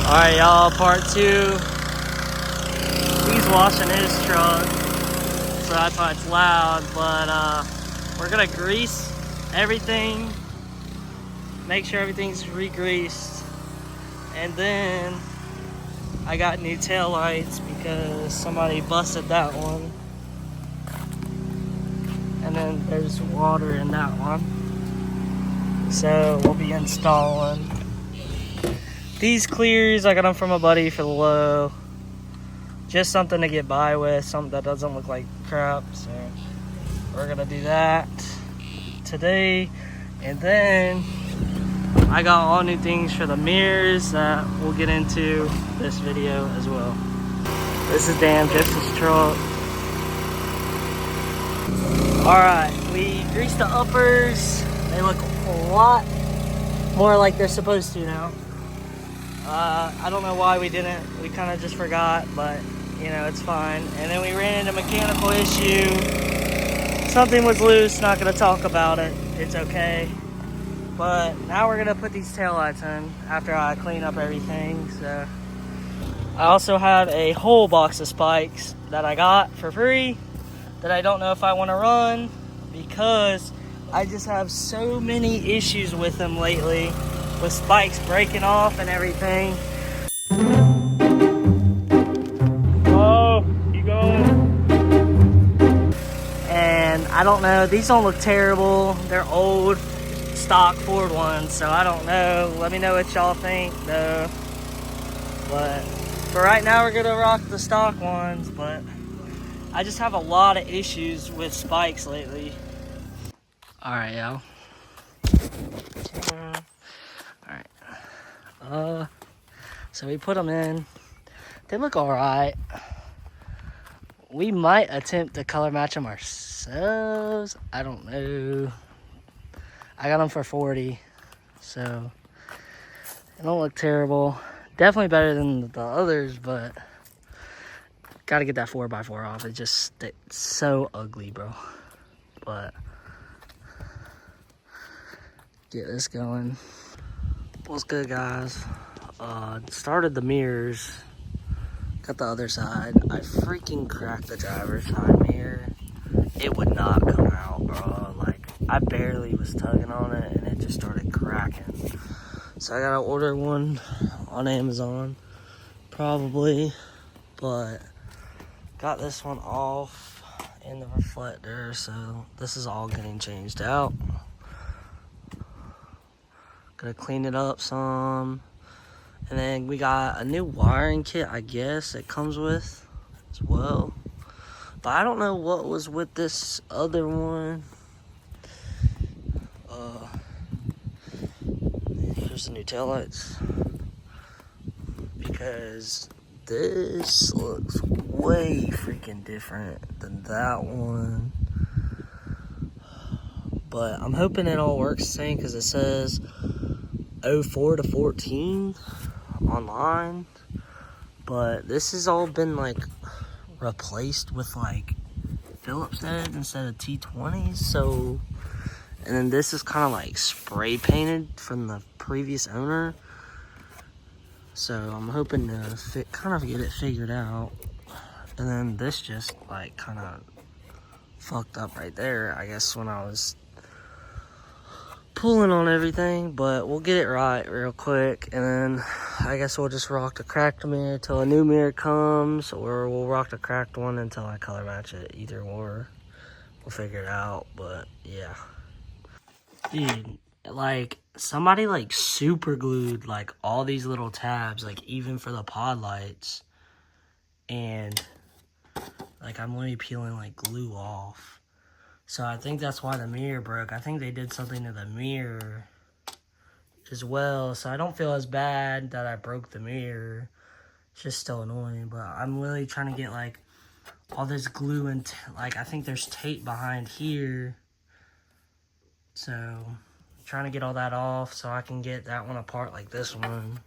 Alright, y'all, part two. He's washing his truck, so that's why it's loud, but we're gonna grease everything, make sure everything's re-greased, and then I got new tail lights because somebody busted that one. And then there's water in that one. So we'll be installing these clears. I got them from a buddy for the low. Just something to get by with, something that doesn't look like crap. So we're gonna do that today. And then I got all new things for the mirrors that we'll get into this video as well. This is Dan Jess's truck. Alright, we greased the uppers. They look a lot more like they're supposed to now. I don't know why we didn't. We kind of just forgot, but you know, it's fine. And then we ran into a mechanical issue. Something was loose, not gonna talk about it. It's okay. But now we're gonna put these taillights in after I clean up everything. So I also have a whole box of spikes that I got for free that I don't know if I want to run because I just have so many issues with them lately, with spikes breaking off and everything. Oh, keep going. And I don't know, these don't look terrible. They're old stock Ford ones, so I don't know. Let me know what y'all think though. But for right now, we're gonna rock the stock ones, but I just have a lot of issues with spikes lately. Alright, y'all. Alright. So we put them in. They look alright. We might attempt to color match them ourselves. I don't know. I got them for 40. So they don't look terrible. Definitely better than the others, but gotta get that 4x4 off. It's so ugly, bro. But get this going. What's good, guys? Started the mirrors. Got the other side. I freaking cracked the driver's side mirror. It would not come out, bro. Like, I barely was tugging on it and it just started cracking. So I gotta order one on Amazon, probably. But got this one off in the reflector, so this is all getting changed out. Gonna clean it up some. And then we got a new wiring kit, I guess, it comes with as well. But I don't know what was with this other one. Here's the new taillights. Because this looks way freaking different than that one. But I'm hoping it all works the same because it says 04 to 14 online. But this has all been like replaced with like Phillips heads instead of T20s. So, and then this is kind of like spray painted from the previous owner. So I'm hoping to kind of get it figured out. And then this just like kind of fucked up right there, I guess, when I was pulling on everything. But we'll get it right real quick. And then I guess we'll just rock the cracked mirror till a new mirror comes, or we'll rock the cracked one until I color match it. Either or. We'll figure it out, but yeah. Dude, like, somebody like super glued like all these little tabs, like even for the pod lights, and like I'm only peeling like glue off. So I think that's why the mirror broke. I think they did something to the mirror as well, so I don't feel as bad that I broke the mirror. It's just still annoying, but I'm really trying to get like all this glue and like I think there's tape behind here. So trying to get all that off so I can get that one apart like this one.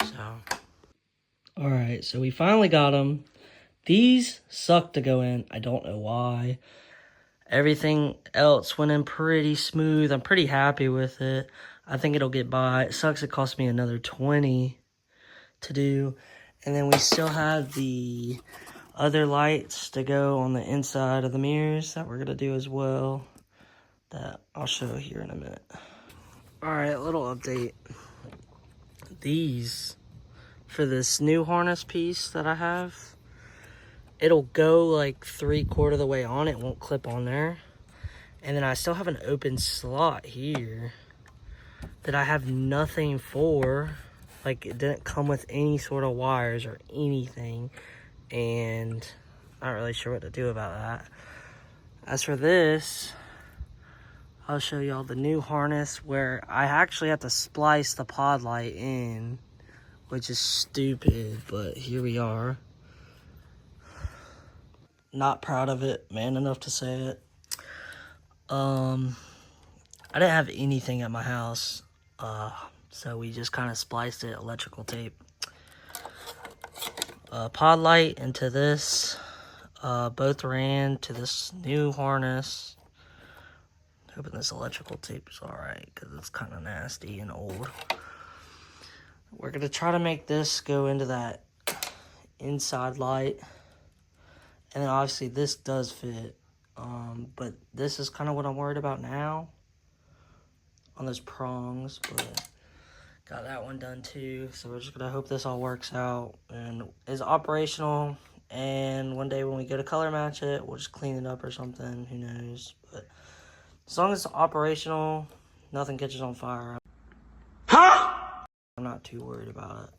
So, all right, so we finally got them. These suck to go in. I don't know why. Everything else went in pretty smooth. I'm pretty happy with it. I think it'll get by. It sucks it cost me another 20 to do. And then we still have the other lights to go on the inside of the mirrors that we're going to do as well. That I'll show here in a minute. Alright, little update. These, for this new harness piece that I have, it'll go like 3/4 of the way on. It won't clip on there. And then I still have an open slot here that I have nothing for. Like, it didn't come with any sort of wires or anything. And not really sure what to do about that. As for this, I'll show y'all the new harness where I actually have to splice the pod light in, which is stupid, but here we are. Not proud of it, man enough to say it. I didn't have anything at my house, so we just kind of spliced it, electrical tape. Pod light into this, both ran to this new harness. Hoping this electrical tape is alright, because it's kind of nasty and old. We're going to try to make this go into that inside light. And then obviously this does fit. But this is kind of what I'm worried about now. On those prongs, but got that one done too. So we're just going to hope this all works out and is operational. And one day when we go to color match it, we'll just clean it up or something. Who knows? But as long as it's operational, nothing catches on fire. I'm not too worried about it.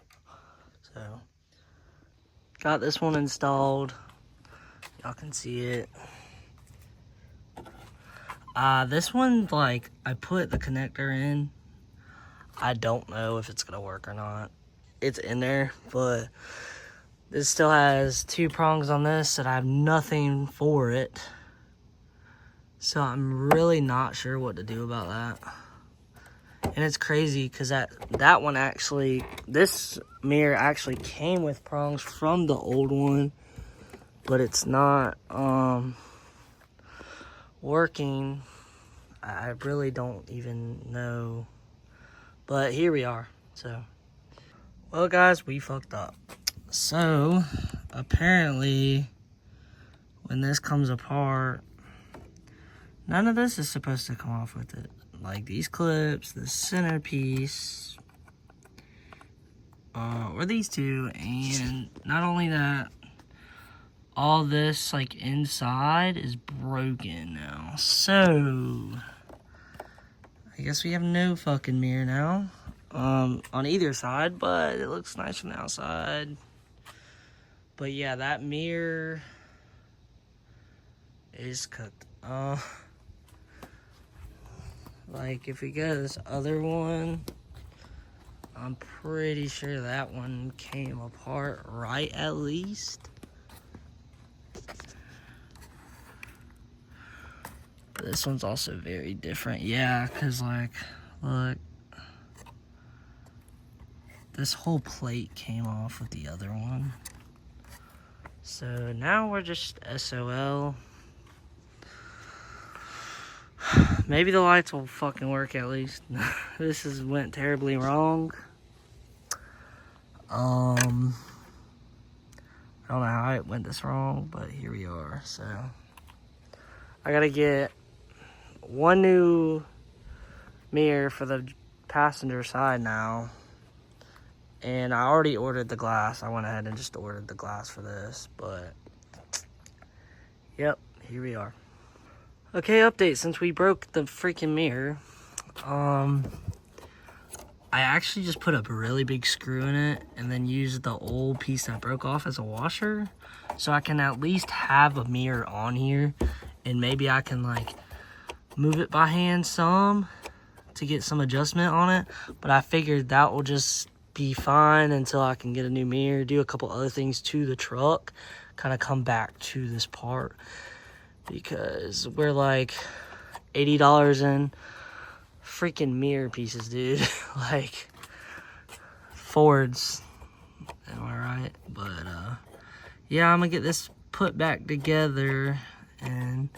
So, got this one installed. Y'all can see it. This one, like, I put the connector in. I don't know if it's gonna work or not. It's in there, but this still has 2 prongs on this that I have nothing for it. So I'm really not sure what to do about that. And it's crazy because that one actually, this mirror actually came with prongs from the old one, but it's not working. I really don't even know. But here we are. So, well guys, we fucked up. So, apparently, when this comes apart, none of this is supposed to come off with it. Like these clips, the centerpiece, or these two, and not only that, all this like inside is broken now. So, I guess we have no fucking mirror now, on either side, but it looks nice from the outside. But yeah, that mirror is cooked. Like, if we go to this other one, I'm pretty sure that one came apart right at least. But this one's also very different. Yeah, because, like, look. This whole plate came off with the other one. So now we're just SOL. Maybe the lights will fucking work at least. This went terribly wrong. I don't know how it went this wrong, but here we are. So I gotta get one new mirror for the passenger side now. And I already ordered the glass. I went ahead and just ordered the glass for this, but yep, here we are. Okay, update, since we broke the freaking mirror, I actually just put a really big screw in it and then used the old piece that broke off as a washer, so I can at least have a mirror on here, and maybe I can like move it by hand some to get some adjustment on it, but I figured that will just be fine until I can get a new mirror, do a couple other things to the truck, kind of come back to this part. Because we're like $80 in freaking mirror pieces, dude. Like Fords. Am I right? But yeah, I'm gonna get this put back together, and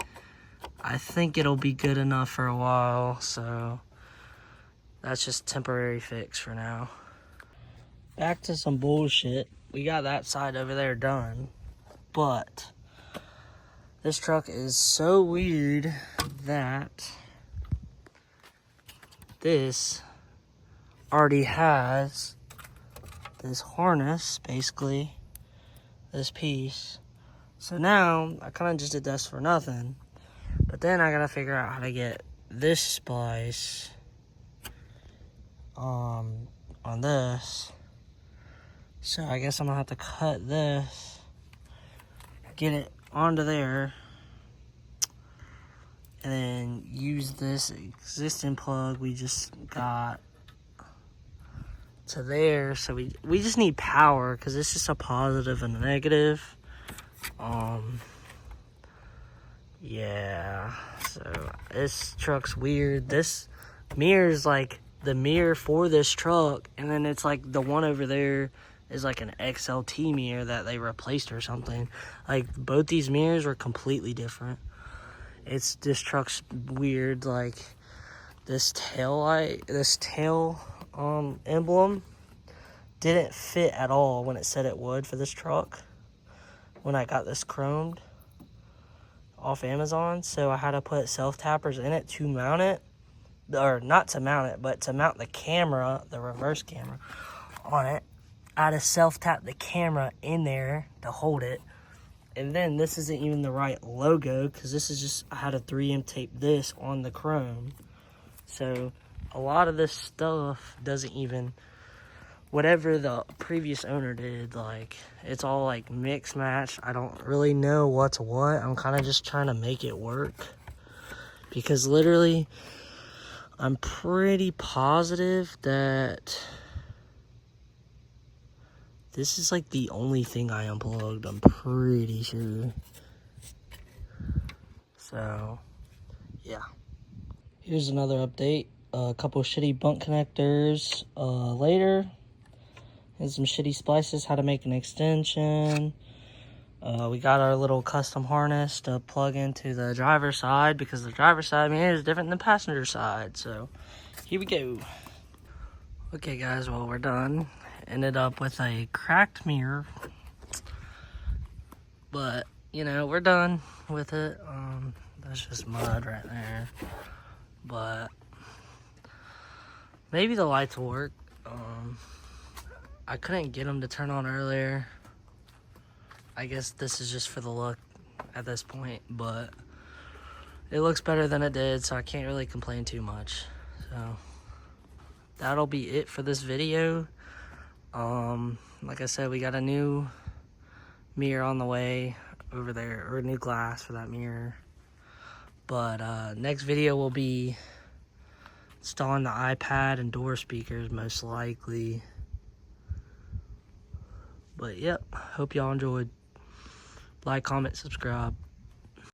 I think it'll be good enough for a while. So that's just temporary fix for now. Back to some bullshit. We got that side over there done, but this truck is so weird that this already has this harness, basically, this piece. So now, I kind of just did this for nothing, but then I gotta figure out how to get this splice on this. So I guess I'm gonna have to cut this, get it onto there, and then use this existing plug we just got to there. So we just need power, because it's just a positive and a negative. Yeah, so this truck's weird. This mirror is like the mirror for this truck, and then it's like the one over there is like an XLT mirror that they replaced or something. Like, both these mirrors were completely different. This truck's weird. Like, this tail emblem didn't fit at all when it said it would for this truck when I got this chromed off Amazon. So I had to put self-tappers in it to mount it, or not to mount it, but to mount the camera, the reverse camera on it. I had to self-tap the camera in there to hold it. And then this isn't even the right logo, because this is just, I had to 3M tape this on the chrome. So a lot of this stuff doesn't even, whatever the previous owner did, like, it's all like mix match. I don't really know what's what. I'm kind of just trying to make it work, because literally I'm pretty positive that this is like the only thing I unplugged. I'm pretty sure. So yeah, here's another update. A couple shitty bunk connectors later, and some shitty splices, how to make an extension. We got our little custom harness to plug into the driver's side, because the driver's side mirror is different than the passenger side. So here we go. Okay guys, well, we're done. Ended up with a cracked mirror, but you know, we're done with it. That's just mud right there, but maybe the lights will work. I couldn't get them to turn on earlier. I guess this is just for the look at this point, but it looks better than it did, so I can't really complain too much. So that'll be it for this video. Like I said, we got a new mirror on the way over there, or a new glass for that mirror. But next video will be installing the iPad and door speakers, most likely. But yep, hope y'all enjoyed. Like, comment, subscribe.